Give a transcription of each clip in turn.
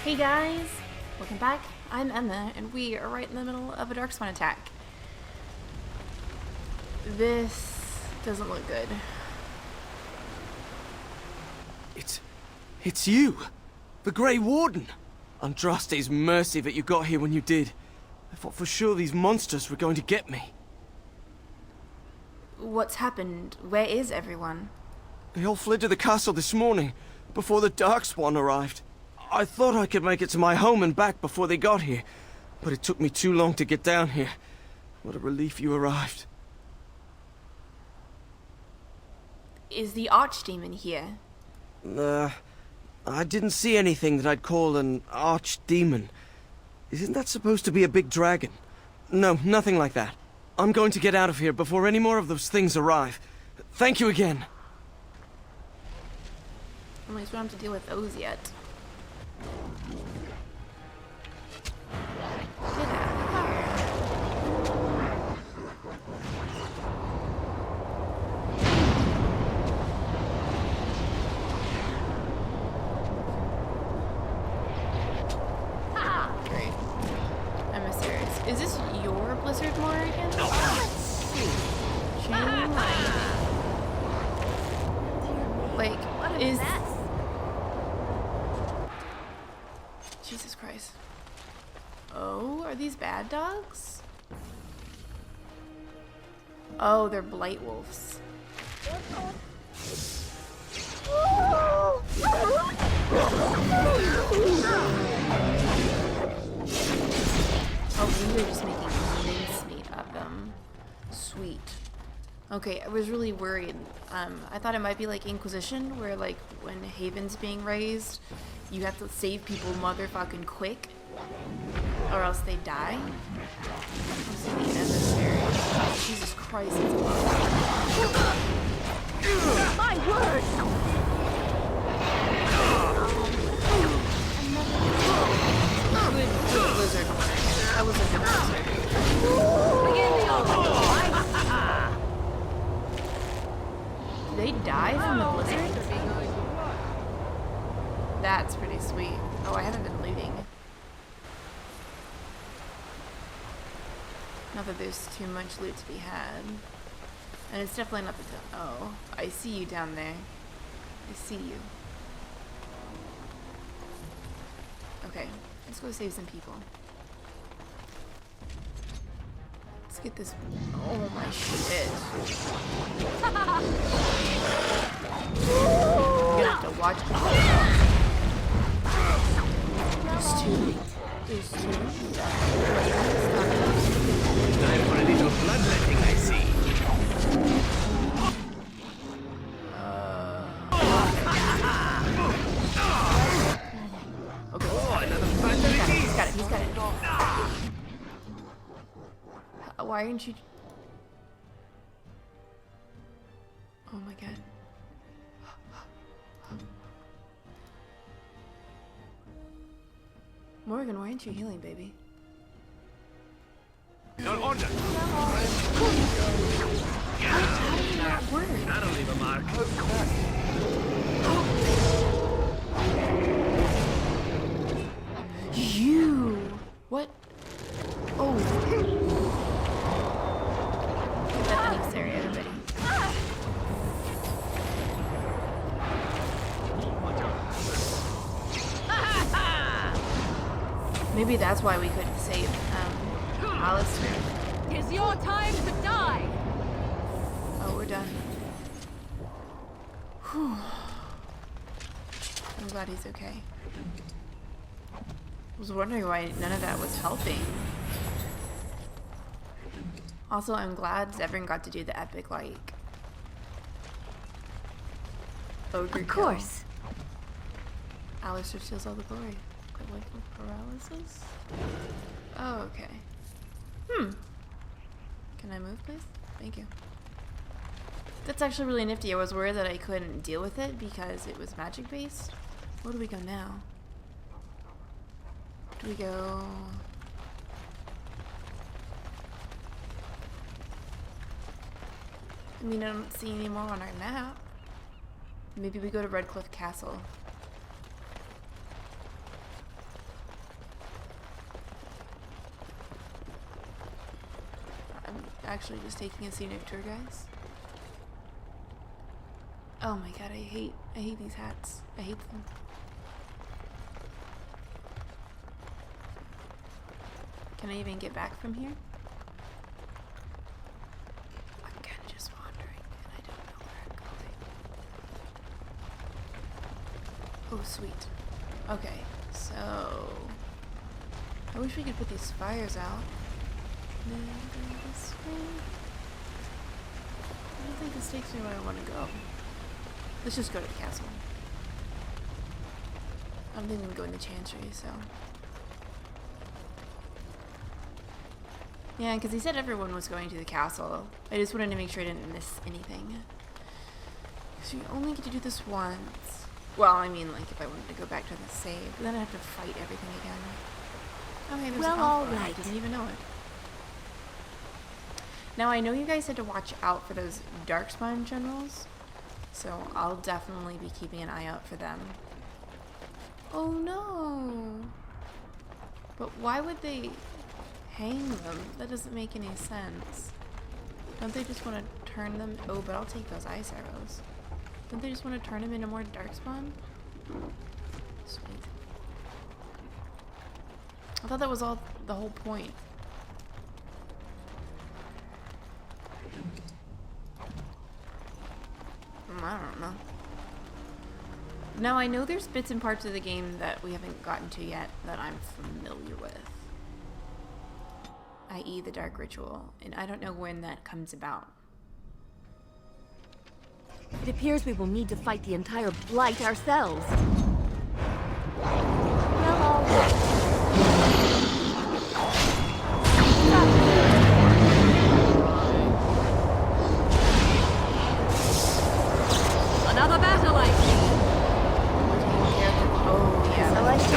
Hey guys, welcome back. I'm Emma, and we are right in the middle of a Darkspawn attack. This doesn't look good. It's you! The Grey Warden! Andraste's mercy that you got here when you did. I thought for sure these monsters were going to get me. What's happened? Where is everyone? They all fled to the castle this morning, before the Darkspawn arrived. I thought I could make it to my home and back before they got here, but it took me too long to get down here. What a relief you arrived. Is the archdemon here? I didn't see anything that I'd call an archdemon. Isn't that supposed to be a big dragon? No, nothing like that. I'm going to get out of here before any more of those things arrive. Thank you again. At least we don't have to deal with those yet. Get out of here. Great. I'm serious. Is this your Blizzard Morrigan? Chain lightning. Like, is... Jesus Christ. Oh, are these bad dogs? Oh, they're blight wolves. Oh, we were just making mincemeat of them. Sweet. Okay, I was really worried. I thought it might be like Inquisition, where like when Haven's being raised, you have to save people motherfucking quick, or else they die. Let's see the emissary. Jesus Christ, it's a lot. My word! Good lizard. That was a good lizard. Did they die from the blizzard? That's pretty sweet. Oh, I haven't been looting. Not that there's too much loot to be had. And it's definitely not the oh, I see you down there. I see you. Okay, let's go save some people. Let's get this. Oh my shit. You're gonna have to watch. There's two. There's two. Time for a little bloodletting, I see. Okay. Oh, another battery. He's got it. He's got it. Why aren't you? Oh my god. Morrigan, why aren't you healing, baby? Your order. That'll leave a mark. You. What? Oh. Get that Phoenix area, everybody. Maybe that's why we couldn't save Alistair. It's your time to die! Oh, we're done. Whew. I'm glad he's okay. I was wondering why none of that was helping. Also, I'm glad Zevran got to do the epic, like, ogre Of course. kill. Alistair steals all the glory. Like paralysis? Oh, okay. Can I move, please? Thank you. That's actually really nifty. I was worried that I couldn't deal with it because it was magic based. Where do we go now? Do we go... I mean, I don't see any more on our map. Maybe we go to Redcliffe Castle. actually just taking a scenic tour, guys. Oh my god, I hate these hats. I hate them. Can I even get back from here? I'm kind of just wandering, and I don't know where I'm going. Oh, sweet. Okay, so... I wish we could put these fires out. No, go this way. I don't think this takes me where I want to go. Let's just go to the castle. I don't even go in the chantry, so... Yeah, because he said everyone was going to the castle. I just wanted to make sure I didn't miss anything. So you only get to do this once. Well, I mean, like, if I wanted to go back to the save, but then I'd have to fight everything again. Okay, there's an alpha. I didn't even know it. Now, I know you guys had to watch out for those darkspawn generals, so I'll definitely be keeping an eye out for them. Oh no! But why would they hang them? That doesn't make any sense. Don't they just want to turn them? Oh, but I'll take those ice arrows. Don't they just want to turn them into more darkspawn? Sweet. I thought that was all the whole point. I don't know. Now I know there's bits and parts of the game that we haven't gotten to yet that I'm familiar with. I.e. the Dark Ritual, and I don't know when that comes about. It appears we will need to fight the entire blight ourselves. Well, all right. Another battle, I see. Oh, yeah. So I see.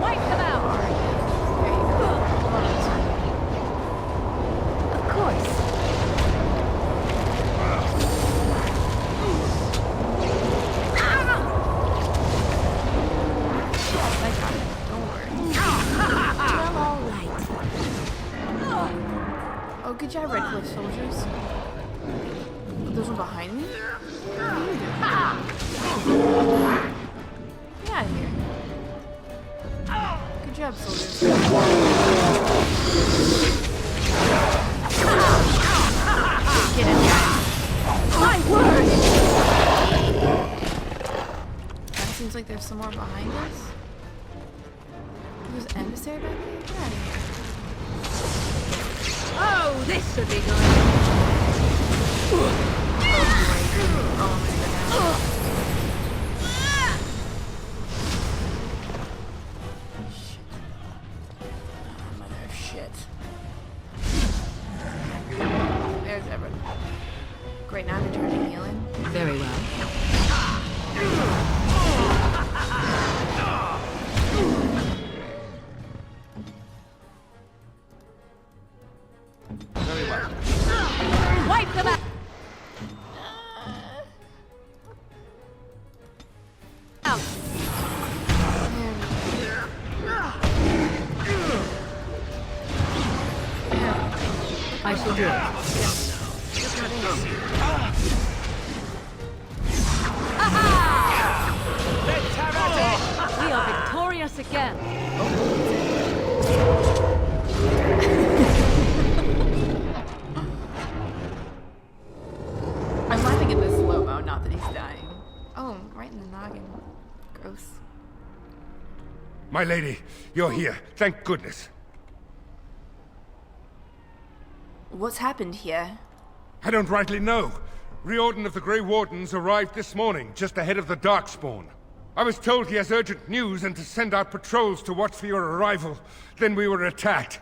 Wipe them out. There you go. Hold on a second. Of course. I got it. Don't worry. Well, all right. Oh, good job, Redcliffe soldiers. Those were behind me? Get out of here. Good job, soldiers. Get in there. My word! That seems like there's some more behind us. There's an emissary back there? Get out of here. Oh, this should be good. Oh my goodness. Mother of shit. There's everyone. Great, now I'm returning healing. Very well. Very well. Wipe them out. I shall do it. Let's have at it! We are victorious again. I'm laughing at this slow-mo, not that he's dying. Oh, right in the noggin. Gross. My lady, you're here. Thank goodness. What's happened here? I don't rightly know. Riordan of the Grey Wardens arrived this morning, just ahead of the Darkspawn. I was told he has urgent news and to send out patrols to watch for your arrival. Then we were attacked.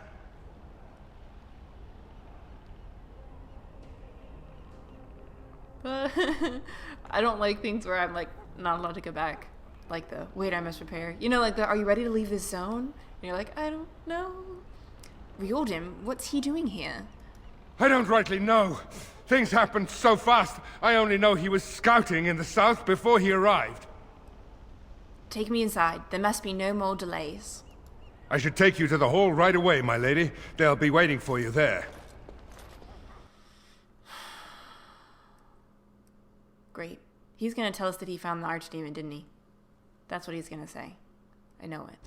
I don't like things where I'm like not allowed to go back. Like the wait, I must prepare. You know, like the are you ready to leave this zone? And you're like, I don't know. Riordan, what's he doing here? I don't rightly know. Things happened so fast, I only know he was scouting in the south before he arrived. Take me inside. There must be no more delays. I should take you to the hall right away, my lady. They'll be waiting for you there. Great. He's gonna tell us that he found the archdemon, didn't he? That's what he's gonna say. I know it.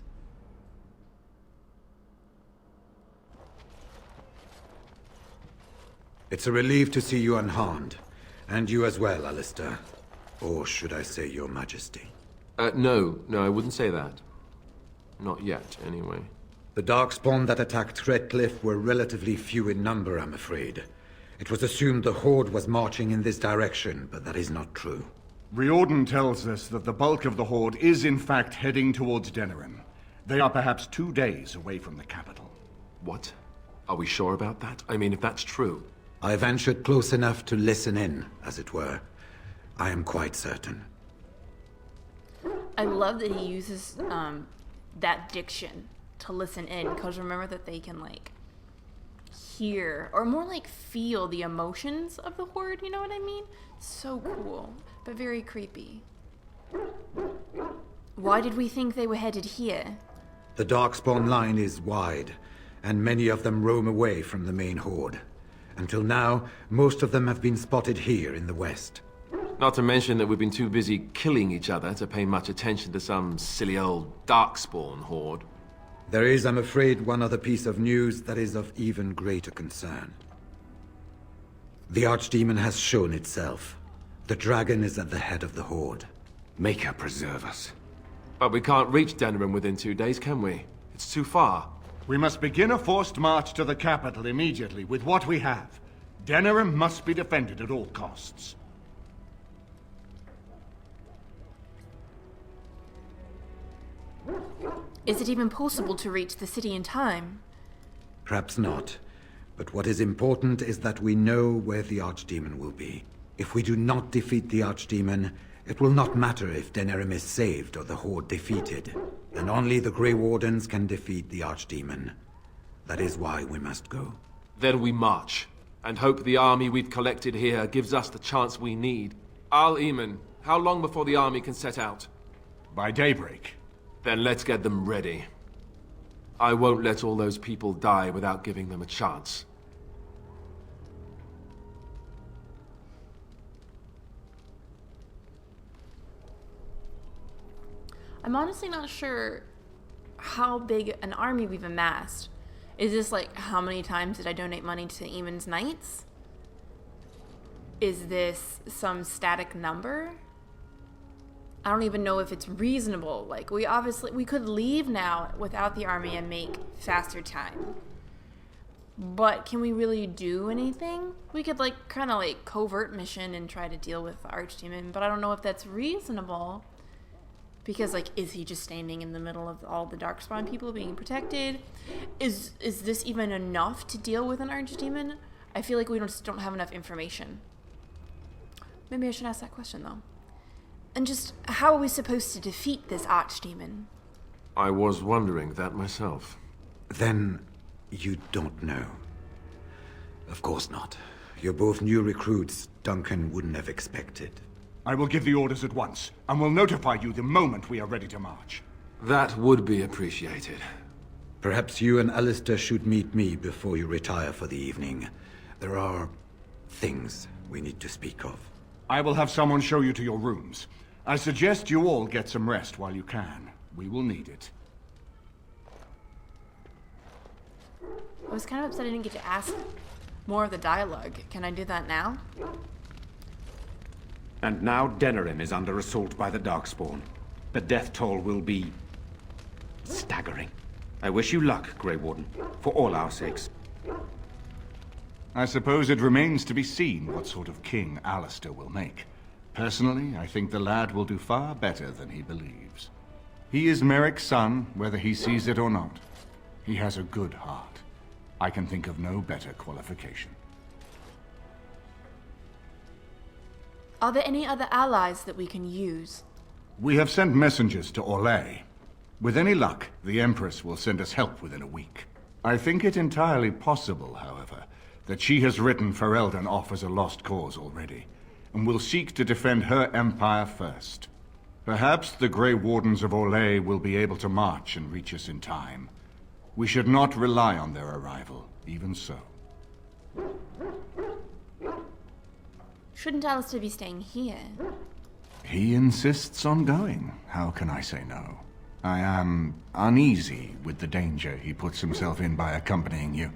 It's a relief to see you unharmed. And you as well, Alistair. Or should I say your majesty? No, I wouldn't say that. Not yet, anyway. The Darkspawn that attacked Redcliffe were relatively few in number, I'm afraid. It was assumed the Horde was marching in this direction, but that is not true. Riordan tells us that the bulk of the Horde is in fact heading towards Denerim. They are perhaps 2 days away from the capital. What? Are we sure about that? I mean, if that's true. I ventured close enough to listen in, as it were. I am quite certain. I love that he uses that diction to listen in, because remember that they can like hear or more like feel the emotions of the Horde, you know what I mean? So cool, but very creepy. Why did we think they were headed here? The Darkspawn line is wide, and many of them roam away from the main Horde. Until now, most of them have been spotted here in the west. Not to mention that we've been too busy killing each other to pay much attention to some silly old Darkspawn horde. There is, I'm afraid, one other piece of news that is of even greater concern. The Archdemon has shown itself. The dragon is at the head of the Horde. Maker preserve us. But we can't reach Denerim within 2 days, can we? It's too far. We must begin a forced march to the capital immediately with what we have. Denerim must be defended at all costs. Is it even possible to reach the city in time? Perhaps not. But what is important is that we know where the Archdemon will be. If we do not defeat the Archdemon, it will not matter if Denerim is saved or the Horde defeated. And only the Grey Wardens can defeat the Archdemon. That is why we must go. Then we march, and hope the army we've collected here gives us the chance we need. Al-Eamon, how long before the army can set out? By daybreak. Then let's get them ready. I won't let all those people die without giving them a chance. I'm honestly not sure how big an army we've amassed. Is this like, how many times did I donate money to Eamon's Knights? Is this some static number? I don't even know if it's reasonable. Like, we could leave now without the army and make faster time. But can we really do anything? We could like kind of like covert mission and try to deal with the Archdemon, but I don't know if that's reasonable. Because like, is he just standing in the middle of all the Darkspawn people being protected? Is this even enough to deal with an Archdemon? I feel like we just don't have enough information. Maybe I should ask that question though. And just, how are we supposed to defeat this Archdemon? I was wondering that myself. Then you don't know. Of course not. You're both new recruits Duncan wouldn't have expected. I will give the orders at once, and will notify you the moment we are ready to march. That would be appreciated. Perhaps you and Alistair should meet me before you retire for the evening. There are things we need to speak of. I will have someone show you to your rooms. I suggest you all get some rest while you can. We will need it. I was kind of upset I didn't get to ask more of the dialogue. Can I do that now? And now Denerim is under assault by the Darkspawn. The death toll will be staggering. I wish you luck, Grey Warden, for all our sakes. I suppose it remains to be seen what sort of king Alistair will make. Personally, I think the lad will do far better than he believes. He is Merrick's son, whether he sees it or not. He has a good heart. I can think of no better qualification. Are there any other allies that we can use? We have sent messengers to Orlais. With any luck, the Empress will send us help within a week. I think it entirely possible, however, that she has written Ferelden off as a lost cause already, and will seek to defend her empire first. Perhaps the Grey Wardens of Orlais will be able to march and reach us in time. We should not rely on their arrival, even so. Shouldn't Alistair be staying here? He insists on going. How can I say no? I am uneasy with the danger he puts himself in by accompanying you.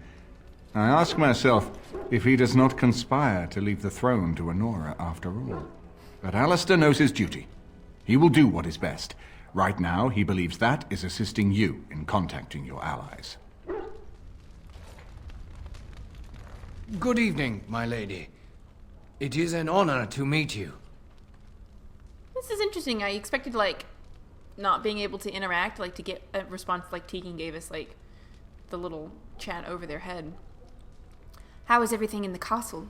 I ask myself if he does not conspire to leave the throne to Honora after all. But Alistair knows his duty. He will do what is best. Right now, he believes that is assisting you in contacting your allies. Good evening, my lady. It is an honor to meet you. This is interesting. I expected, like, not being able to interact, like, to get a response like Tegan gave us, like, the little chat over their head. How is everything in the castle?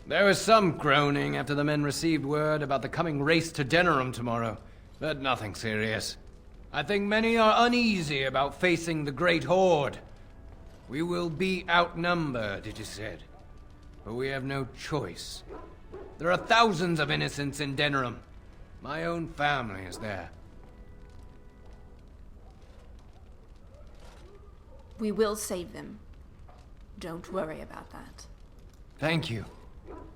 There was some groaning after the men received word about the coming race to Denerim tomorrow, but nothing serious. I think many are uneasy about facing the Great Horde. We will be outnumbered, it is said, but we have no choice. There are thousands of innocents in Denerim. My own family is there. We will save them. Don't worry about that. Thank you.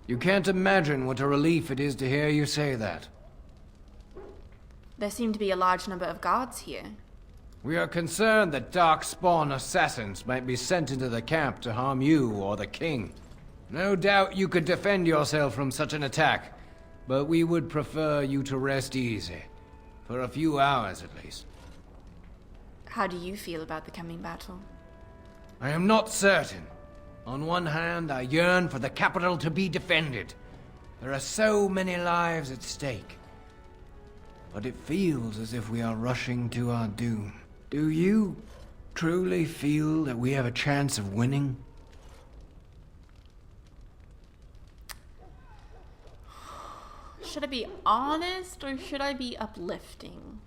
You can't imagine what a relief it is to hear you say that. There seem to be a large number of guards here. We are concerned that Darkspawn assassins might be sent into the camp to harm you or the king. No doubt you could defend yourself from such an attack, but we would prefer you to rest easy. For a few hours at least. How do you feel about the coming battle? I am not certain. On one hand, I yearn for the capital to be defended. There are so many lives at stake. But it feels as if we are rushing to our doom. Do you truly feel that we have a chance of winning? Should I be honest or should I be uplifting?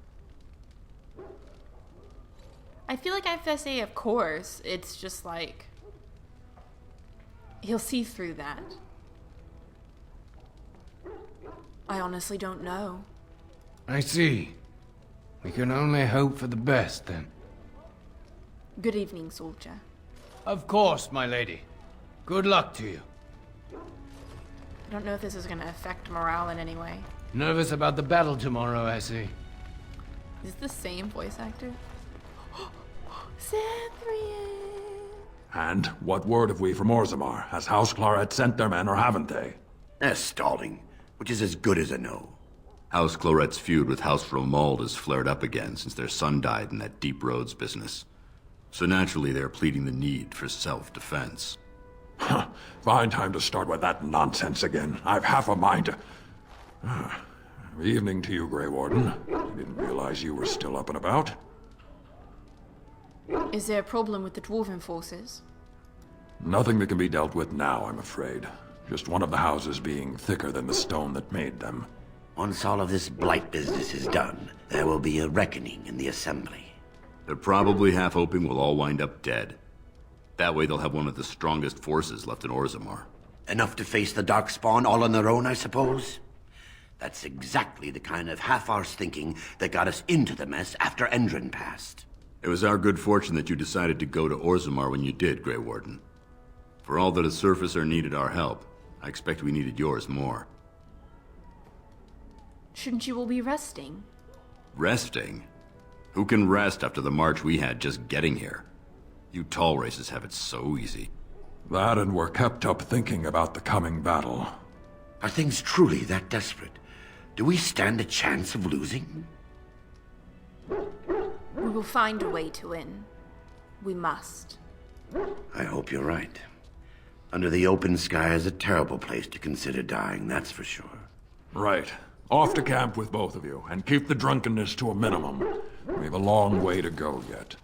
I feel like I have to say, of course. It's just like, he'll see through that. I honestly don't know. I see. We can only hope for the best, then. Good evening, soldier. Of course, my lady. Good luck to you. I don't know if this is going to affect morale in any way. Nervous about the battle tomorrow, I see. Is this the same voice actor? Cyprian! And what word have we from Orzammar? Has House Claret sent their men or haven't they? They're stalling, which is as good as a no. House Claret's feud with House Romald has flared up again since their son died in that Deep Roads business. So naturally they're pleading the need for self-defense. Fine time to start with that nonsense again. I've half a mind to... Evening to you, Grey Warden. I didn't realize you were still up and about. Is there a problem with the Dwarven forces? Nothing that can be dealt with now, I'm afraid. Just one of the houses being thicker than the stone that made them. Once all of this blight business is done, there will be a reckoning in the Assembly. They're probably half hoping we'll all wind up dead. That way they'll have one of the strongest forces left in Orzammar. Enough to face the Darkspawn all on their own, I suppose? That's exactly the kind of half-arsed thinking that got us into the mess after Endrin passed. It was our good fortune that you decided to go to Orzammar when you did, Grey Warden. For all that a surfacer needed our help, I expect we needed yours more. Shouldn't you all be resting? Resting? Who can rest after the march we had just getting here? You tall races have it so easy. That and we're kept up thinking about the coming battle. Are things truly that desperate? Do we stand a chance of losing? We will find a way to win. We must. I hope you're right. Under the open sky is a terrible place to consider dying, that's for sure. Right. Off to camp with both of you, and keep the drunkenness to a minimum. We have a long way to go yet.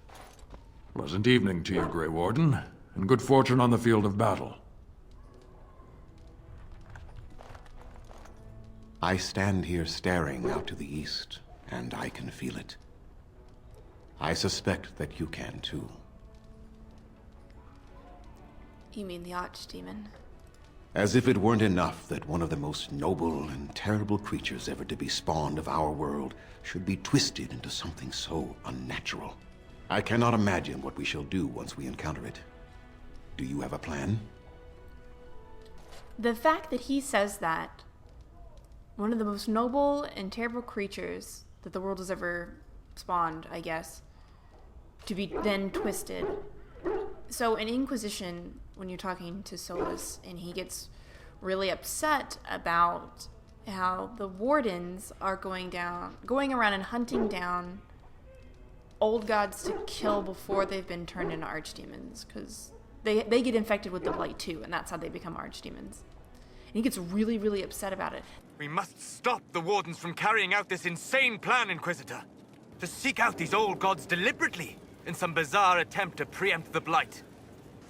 Pleasant evening to you, Grey Warden, and good fortune on the field of battle. I stand here staring out to the east, and I can feel it. I suspect that you can too. You mean the archdemon? As if it weren't enough that one of the most noble and terrible creatures ever to be spawned of our world should be twisted into something so unnatural. I cannot imagine what we shall do once we encounter it. Do you have a plan? The fact that he says that, one of the most noble and terrible creatures that the world has ever spawned, I guess, to be then twisted. So in Inquisition, when you're talking to Solus, and he gets really upset about how the Wardens are going around and hunting down old gods to kill before they've been turned into archdemons, because they get infected with the blight too, and that's how they become archdemons. And he gets really, really upset about it. We must stop the Wardens from carrying out this insane plan, Inquisitor. To seek out these old gods deliberately in some bizarre attempt to preempt the blight.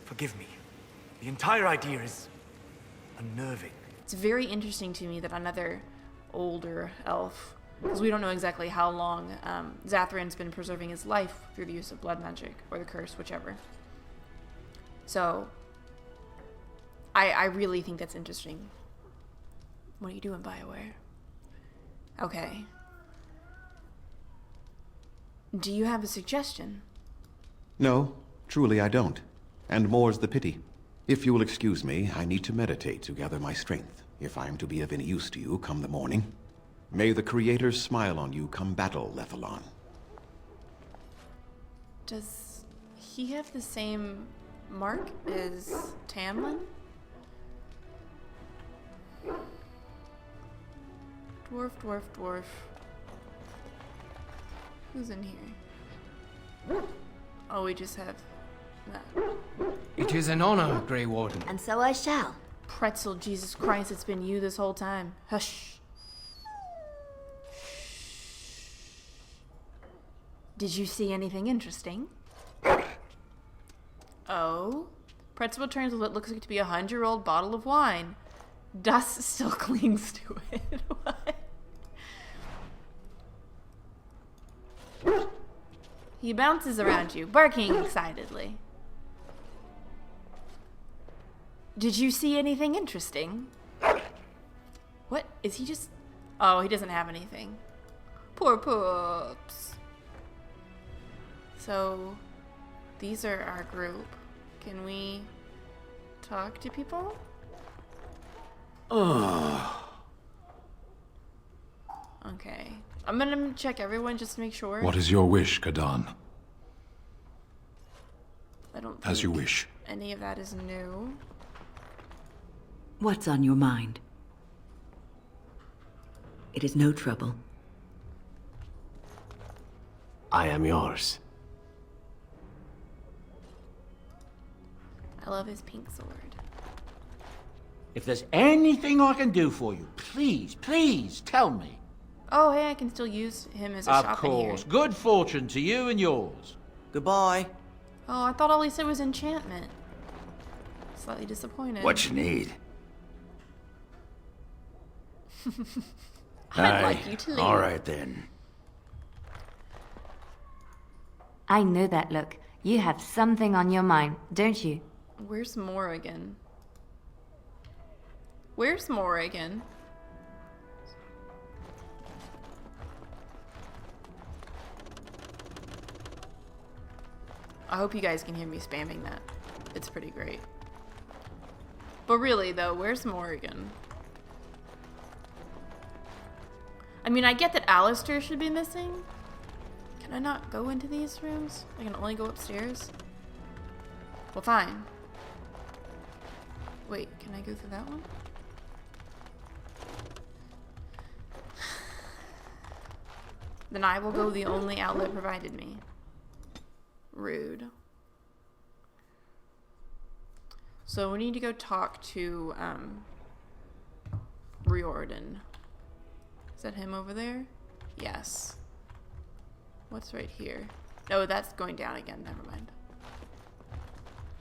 Forgive me. The entire idea is unnerving. It's very interesting to me that another older elf, because we don't know exactly how long Zathran's been preserving his life through the use of blood magic, or the curse, whichever. So, I really think that's interesting. What are you doing, BioWare? Okay. Do you have a suggestion? No, truly I don't. And more's the pity. If you will excuse me, I need to meditate to gather my strength, if I am to be of any use to you come the morning. May the Creator's smile on you come battle, Lethalon. Does he have the same mark as Tamlin? Dwarf. Who's in here? Oh, we just have that. It is an honor, Grey Warden. And so I shall. Pretzel, Jesus Christ, it's been you this whole time. Hush. Did you see anything interesting? Oh? Pretzel returns with what looks like to be a 100-year-old bottle of wine. Dust still clings to it. What? He bounces around you, barking excitedly. Did you see anything interesting? What? Is he just... Oh, he doesn't have anything. Poor pups. So, these are our group. Can we talk to people? Okay. I'm gonna check everyone just to make sure. What is your wish, Kadan? I don't As you think wish. any of that is new. What's on your mind? It is no trouble. I am yours. I love his pink sword. If there's anything I can do for you, please tell me. Oh, hey, I can still use him as a shop Of in here. course. Good fortune to you and yours. Goodbye. Oh, I thought all he said was enchantment. Slightly disappointed. What you need? I'd like you to leave. All right then. I know that look. You have something on your mind, don't you? Where's Morrigan? Where's Morrigan? I hope you guys can hear me spamming that. It's pretty great. But really though, where's Morrigan? I mean, I get that Alistair should be missing. Can I not go into these rooms? I can only go upstairs? Well, fine. Wait, can I go through that one? Then I will go the only outlet provided me. Rude. So we need to go talk to Riordan. Is that him over there? Yes. What's right here? No, that's going down again. Never mind.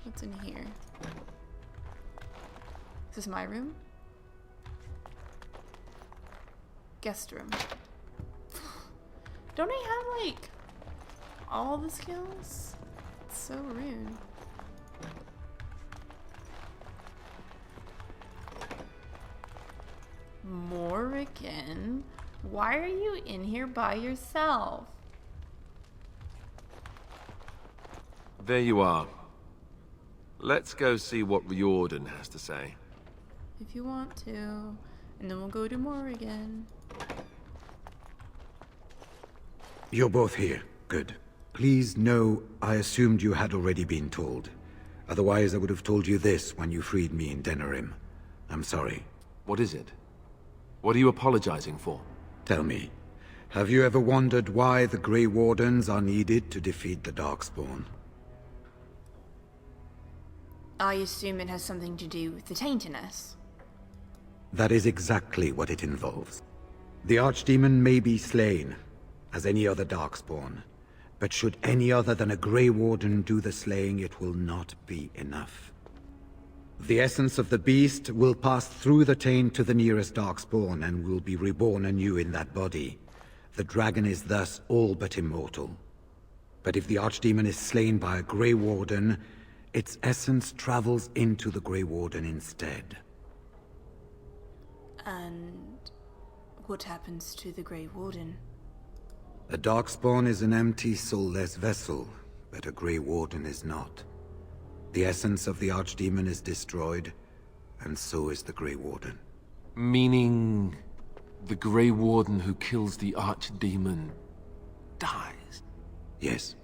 What's in here? Is this my room? Guest room. Don't I have, like, all the skills? It's so rude. Morrigan, why are you in here by yourself? There you are. Let's go see what Riordan has to say. If you want to. And then we'll go to Morrigan. You're both here. Good. Please know I assumed you had already been told. Otherwise, I would have told you this when you freed me in Denerim. I'm sorry. What is it? What are you apologizing for? Tell me, have you ever wondered why the Grey Wardens are needed to defeat the Darkspawn? I assume it has something to do with the taintiness. That is exactly what it involves. The Archdemon may be slain, as any other Darkspawn, but should any other than a Grey Warden do the slaying, it will not be enough. The essence of the beast will pass through the taint to the nearest Darkspawn and will be reborn anew in that body. The dragon is thus all but immortal. But if the Archdemon is slain by a Grey Warden, its essence travels into the Grey Warden instead. And what happens to the Grey Warden? A Darkspawn is an empty, soulless vessel, but a Grey Warden is not. The essence of the Archdemon is destroyed, and so is the Grey Warden. Meaning, the Grey Warden who kills the Archdemon dies? Yes.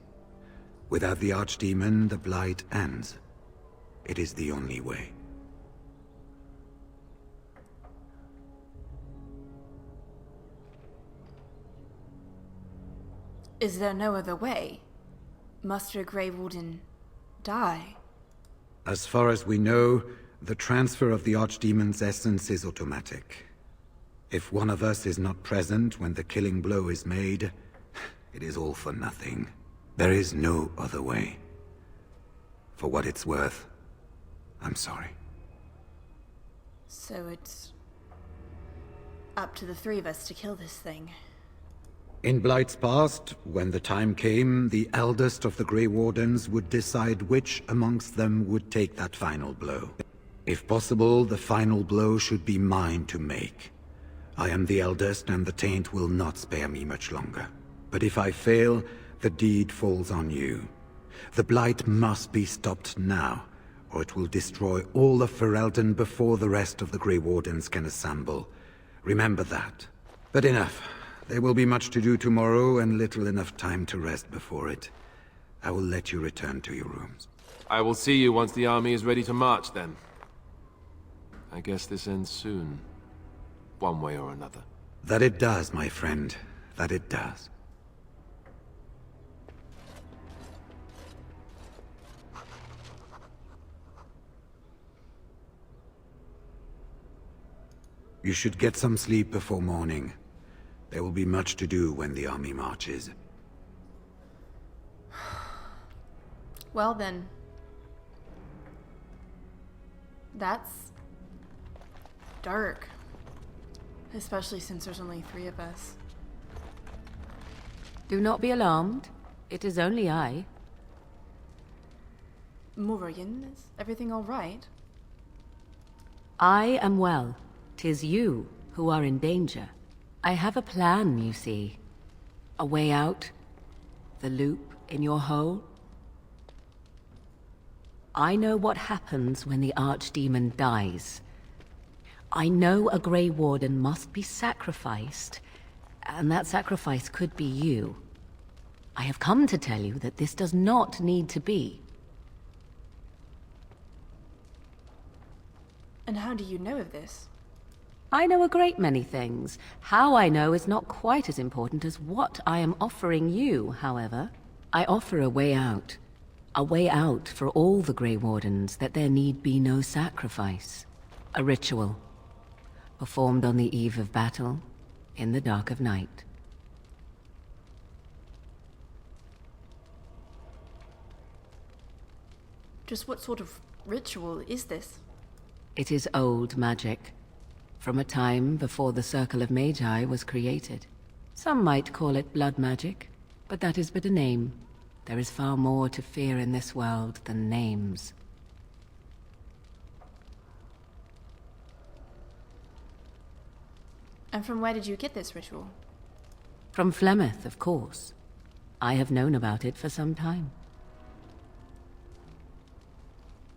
Without the Archdemon, the Blight ends. It is the only way. Is there no other way? Must a Grey Warden die? As far as we know, the transfer of the Archdemon's essence is automatic. If one of us is not present when the killing blow is made, it is all for nothing. There is no other way. For what it's worth, I'm sorry. So it's up to the three of us to kill this thing. In Blight's past, when the time came, the eldest of the Grey Wardens would decide which amongst them would take that final blow. If possible, the final blow should be mine to make. I am the eldest, and the taint will not spare me much longer. But if I fail, the deed falls on you. The Blight must be stopped now, or it will destroy all of Ferelden before the rest of the Grey Wardens can assemble. Remember that. But enough. There will be much to do tomorrow, and little enough time to rest before it. I will let you return to your rooms. I will see you once the army is ready to march, then. I guess this ends soon. One way or another. That it does, my friend. That it does. You should get some sleep before morning. There will be much to do when the army marches. Well then. That's dark. Especially since there's only three of us. Do not be alarmed. It is only I. Morrigan, is everything all right? I am well. 'Tis you who are in danger. I have a plan, you see. A way out. The loop in your hole. I know what happens when the Archdemon dies. I know a Grey Warden must be sacrificed, and that sacrifice could be you. I have come to tell you that this does not need to be. And how do you know of this? I know a great many things. How I know is not quite as important as what I am offering you, however. I offer a way out. A way out for all the Grey Wardens, that there need be no sacrifice. A ritual. Performed on the eve of battle, in the dark of night. Just what sort of ritual is this? It is old magic. From a time before the Circle of Magi was created. Some might call it blood magic, but that is but a name. There is far more to fear in this world than names. And from where did you get this ritual? From Flemeth, of course. I have known about it for some time.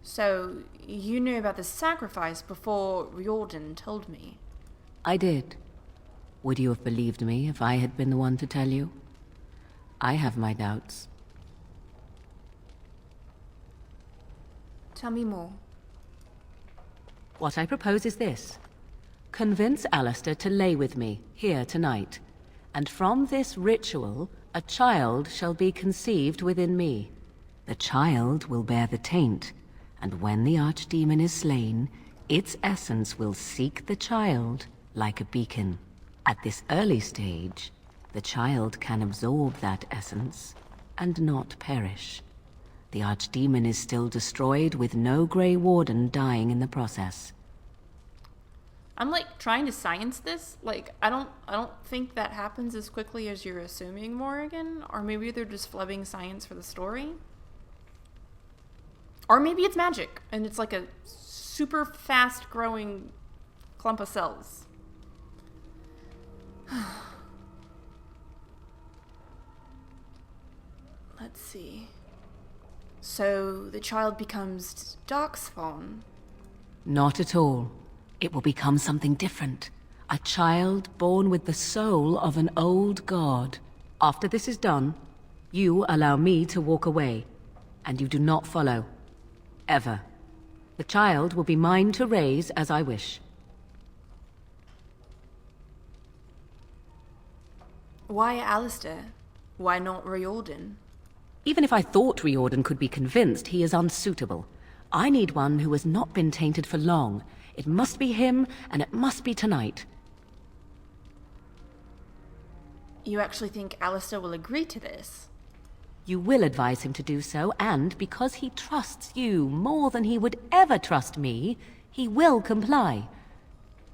So, you knew about the sacrifice before Riordan told me? I did. Would you have believed me if I had been the one to tell you? I have my doubts. Tell me more. What I propose is this. Convince Alistair to lay with me, here tonight. And from this ritual, a child shall be conceived within me. The child will bear the taint, and when the archdemon is slain, its essence will seek the child like a beacon. At this early stage, the child can absorb that essence and not perish. The archdemon is still destroyed with no Grey Warden dying in the process. I'm like trying to science this. Like I don't think that happens as quickly as you're assuming, Morrigan. Or maybe they're just flubbing science for the story. Or maybe it's magic and it's like a super fast growing clump of cells. Let's see. So the child becomes darkspawn. Not at all. It will become something different. A child born with the soul of an old god. After this is done, you allow me to walk away, and you do not follow. Ever. The child will be mine to raise as I wish. Why Alistair? Why not Riordan? Even if I thought Riordan could be convinced, he is unsuitable. I need one who has not been tainted for long. It must be him, and it must be tonight. You actually think Alistair will agree to this? You will advise him to do so, and because he trusts you more than he would ever trust me, he will comply.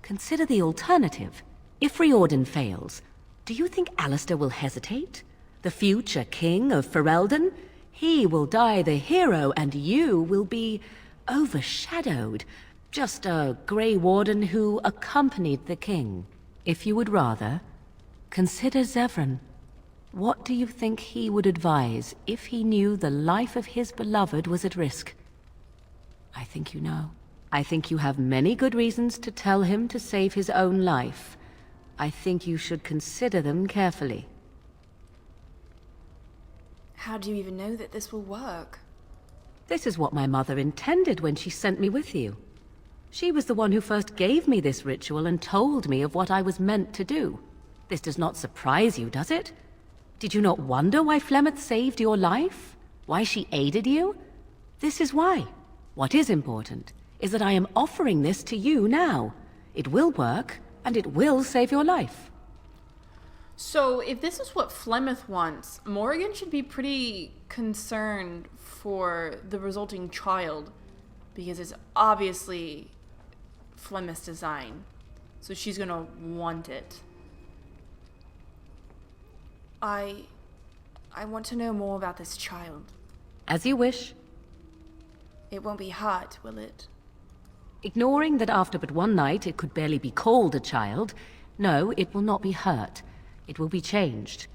Consider the alternative. If Riordan fails, do you think Alistair will hesitate? The future king of Ferelden? He will die the hero, and you will be overshadowed. Just a Grey Warden who accompanied the king. If you would rather, consider Zevran. What do you think he would advise if he knew the life of his beloved was at risk? I think you know. I think you have many good reasons to tell him to save his own life. I think you should consider them carefully. How do you even know that this will work? This is what my mother intended when she sent me with you. She was the one who first gave me this ritual and told me of what I was meant to do. This does not surprise you, does it? Did you not wonder why Flemeth saved your life? Why she aided you? This is why. What is important is that I am offering this to you now. It will work, and it will save your life. So, if this is what Flemeth wants, Morrigan should be pretty concerned for the resulting child, because it's obviously Flemeth's design. So she's gonna want it. I want to know more about this child. As you wish. It won't be hard, will it? Ignoring that after but one night it could barely be called a child, no, it will not be hurt. It will be changed.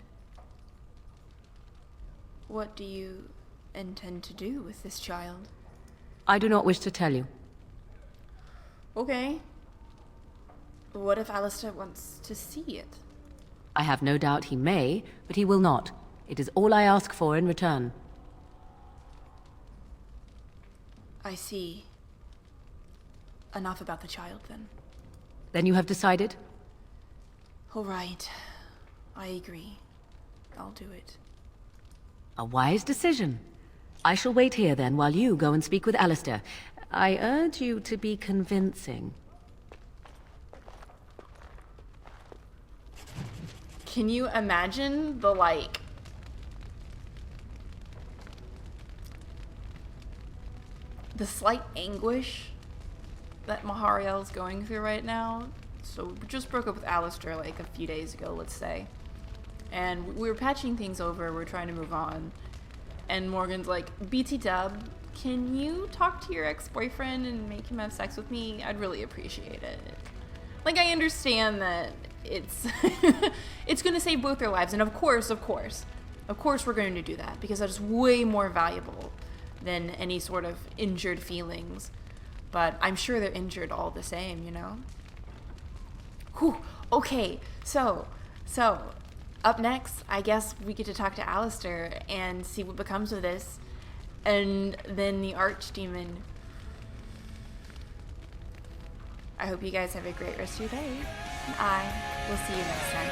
What do you intend to do with this child? I do not wish to tell you. Okay. What if Alistair wants to see it? I have no doubt he may, but he will not. It is all I ask for in return. I see. Enough about the child, then. Then you have decided? All right. I agree. I'll do it. A wise decision. I shall wait here then while you go and speak with Alistair. I urge you to be convincing. Can you imagine the, like... the slight anguish that Mahariel is going through right now? So we just broke up with Alistair like a few days ago, let's say. And we were patching things over, we're trying to move on. And Morgan's like, BT Dub, can you talk to your ex-boyfriend and make him have sex with me? I'd really appreciate it. Like, I understand that it's it's gonna save both their lives, and of course we're going to do that, because that is way more valuable than any sort of injured feelings. But I'm sure they're injured all the same, you know? Whew. Okay, so up next, I guess we get to talk to Alistair and see what becomes of this. And then the archdemon. I hope you guys have a great rest of your day. And I will see you next time.